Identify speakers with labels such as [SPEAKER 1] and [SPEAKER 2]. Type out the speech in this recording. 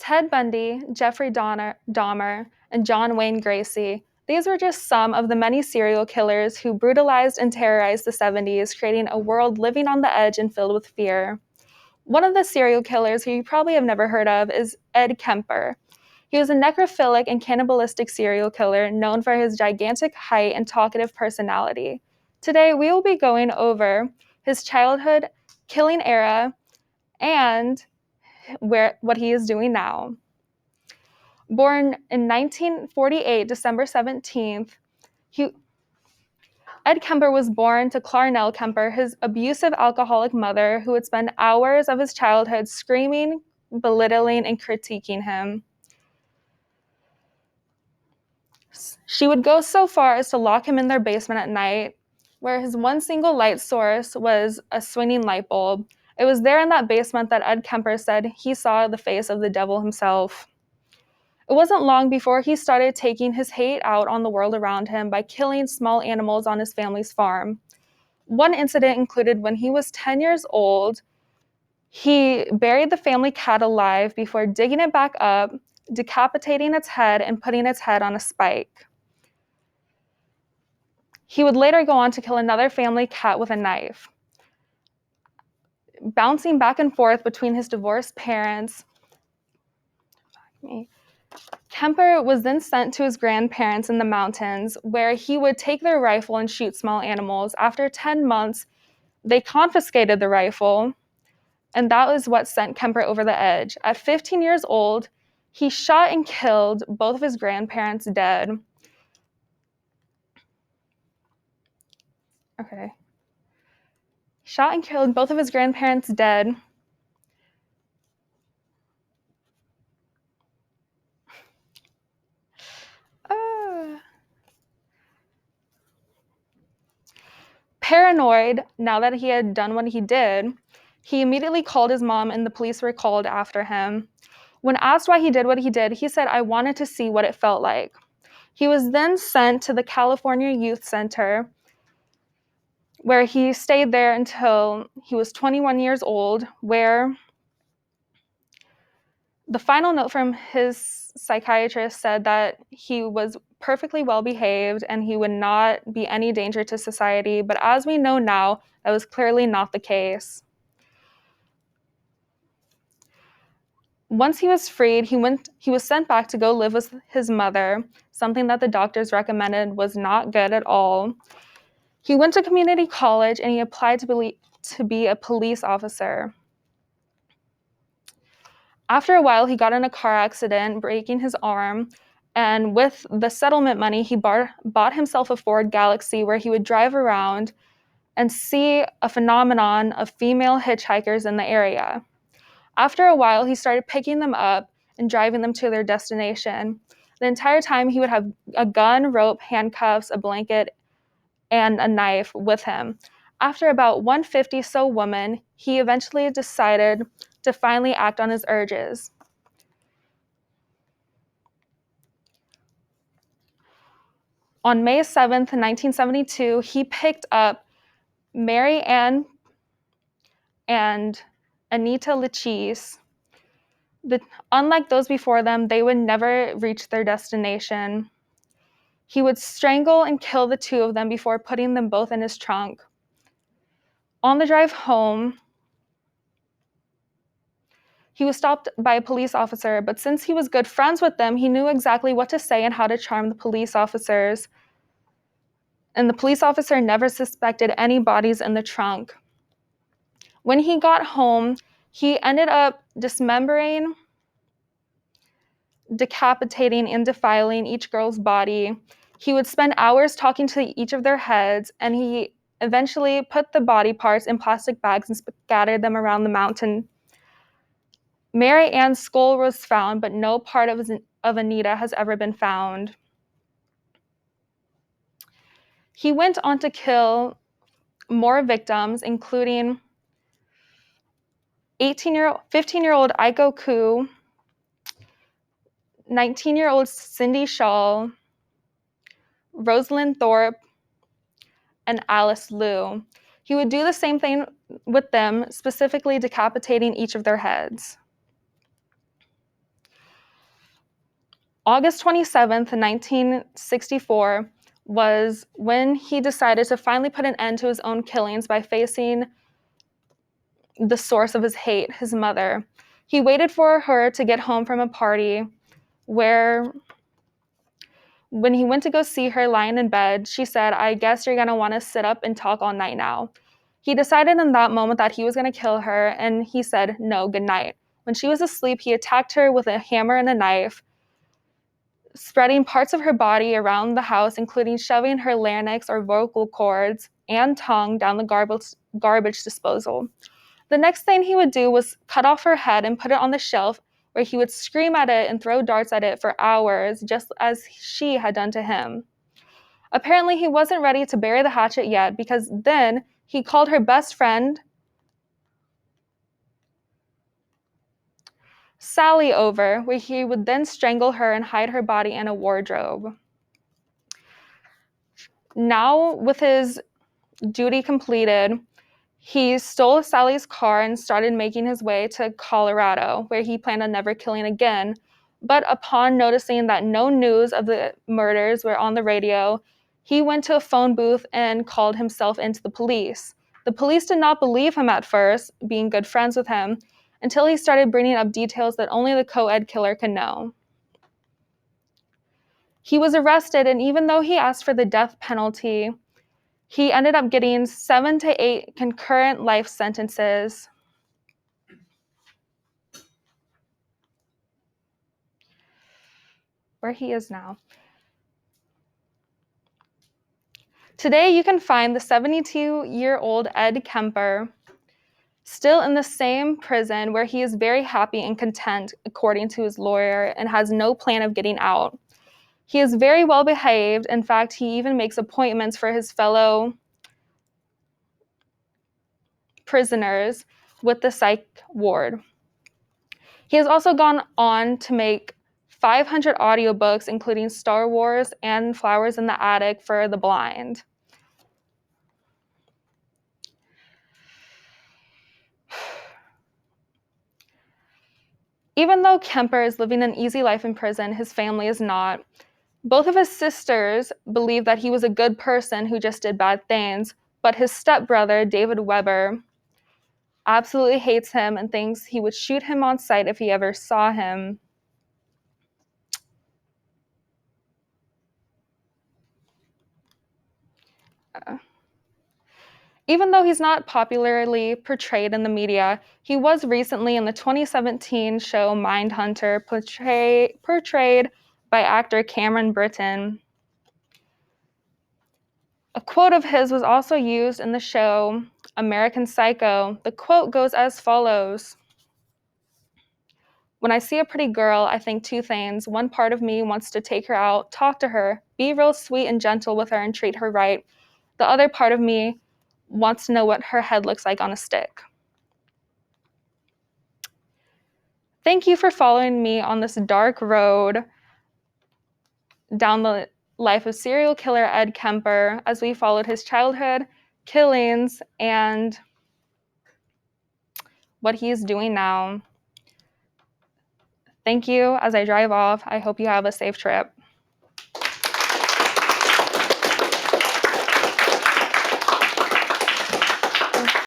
[SPEAKER 1] Ted Bundy, Jeffrey Dahmer, and John Wayne Gacy. These were just some of the many serial killers who brutalized and terrorized the 70s, creating a world living on the edge and filled with fear. One of the serial killers who you probably have never heard of is Ed Kemper. He was a necrophilic and cannibalistic serial killer known for his gigantic height and talkative personality. Today, we will be going over his childhood, killing era, and what he is doing now. Born in 1948, December 17th, Ed Kemper was born to Clarnell Kemper, his abusive alcoholic mother, who would spend hours of his childhood screaming, belittling, and critiquing him. She would go so far as to lock him in their basement at night, where his one single light source was a swinging light bulb. It was there in that basement that Ed Kemper said he saw the face of the devil himself. It wasn't long before he started taking his hate out on the world around him by killing small animals on his family's farm. One incident included when he was 10 years old, he buried the family cat alive before digging it back up, decapitating its head, and putting its head on a spike. He would later go on to kill another family cat with a knife. Bouncing back and forth between his divorced parents, Kemper was then sent to his grandparents in the mountains, where he would take their rifle and shoot small animals. After 10 months, they confiscated the rifle, and that was what sent Kemper over the edge. At 15 years old, he shot and killed both of his grandparents dead. Okay. Shot and killed both of his grandparents dead. Paranoid, now that he had done what he did, he immediately called his mom and the police were called after him. When asked why he did what he did, he said, "I wanted to see what it felt like." He was then sent to the California Youth Center, where he stayed there until he was 21 years old, where the final note from his psychiatrist said that he was perfectly well behaved and he would not be any danger to society. But as we know now, that was clearly not the case. Once he was freed, he was sent back to go live with his mother, something that the doctors recommended was not good at all. He went to community college and he applied to be a police officer. After a while, he got in a car accident, breaking his arm, and with the settlement money, he bought himself a Ford Galaxy where he would drive around and see a phenomenon of female hitchhikers in the area. After a while, he started picking them up and driving them to their destination. The entire time, he would have a gun, rope, handcuffs, a blanket, and a knife with him. After about 150 so women, he eventually decided to finally act on his urges. On May 7th, 1972, he picked up Mary Ann and Anita Lachise. Unlike those before them, they would never reach their destination. He would strangle and kill the two of them before putting them both in his trunk. On the drive home, he was stopped by a police officer, but since he was good friends with them, he knew exactly what to say and how to charm the police officers. And the police officer never suspected any bodies in the trunk. When he got home, he ended up dismembering, decapitating, and defiling each girl's body. He would spend hours talking to each of their heads, and he eventually put the body parts in plastic bags and scattered them around the mountain. Mary Ann's skull was found, but no part of Anita has ever been found. He went on to kill more victims, including 15-year-old Aiko Koo, 19-year-old Cindy Shaw, Rosalind Thorpe, and Alice Liu. He would do the same thing with them, specifically decapitating each of their heads. August 27th, 1964 was when he decided to finally put an end to his own killings by facing the source of his hate, his mother. He waited for her to get home from a party where, when he went to go see her lying in bed, she said, "I guess you're going to want to sit up and talk all night now." He decided in that moment that he was going to kill her, and he said, "No, good night." When she was asleep, he attacked her with a hammer and a knife, spreading parts of her body around the house, including shoving her larynx or vocal cords and tongue down the garbage disposal. The next thing he would do was cut off her head and put it on the shelf, where he would scream at it and throw darts at it for hours, just as she had done to him. Apparently, he wasn't ready to bury the hatchet yet, because then he called her best friend, Sally, over, where he would then strangle her and hide her body in a wardrobe. Now, with his duty completed, he stole Sally's car and started making his way to Colorado, where he planned on never killing again. But upon noticing that no news of the murders were on the radio, he went to a phone booth and called himself into the police. The police did not believe him at first, being good friends with him, until he started bringing up details that only the co-ed killer could know. He was arrested, and even though he asked for the death penalty, he ended up getting 7 to 8 concurrent life sentences. Where he is now. Today, you can find the 72-year-old Ed Kemper still in the same prison, where he is very happy and content, according to his lawyer, and has no plan of getting out. He is very well behaved. In fact, he even makes appointments for his fellow prisoners with the psych ward. He has also gone on to make 500 audiobooks, including Star Wars and Flowers in the Attic for the blind. Even though Kemper is living an easy life in prison, his family is not. Both of his sisters believe that he was a good person who just did bad things, but his stepbrother, David Weber, absolutely hates him and thinks he would shoot him on sight if he ever saw him. Even though he's not popularly portrayed in the media, he was recently in the 2017 show Mindhunter, portrayed by actor Cameron Britton. A quote of his was also used in the show American Psycho. The quote goes as follows: "When I see a pretty girl, I think two things. One part of me wants to take her out, talk to her, be real sweet and gentle with her and treat her right. The other part of me wants to know what her head looks like on a stick." Thank you for following me on this dark road down the life of serial killer Ed Kemper, as we followed his childhood, killings, and what he is doing now. Thank you. As I drive off, I hope you have a safe trip.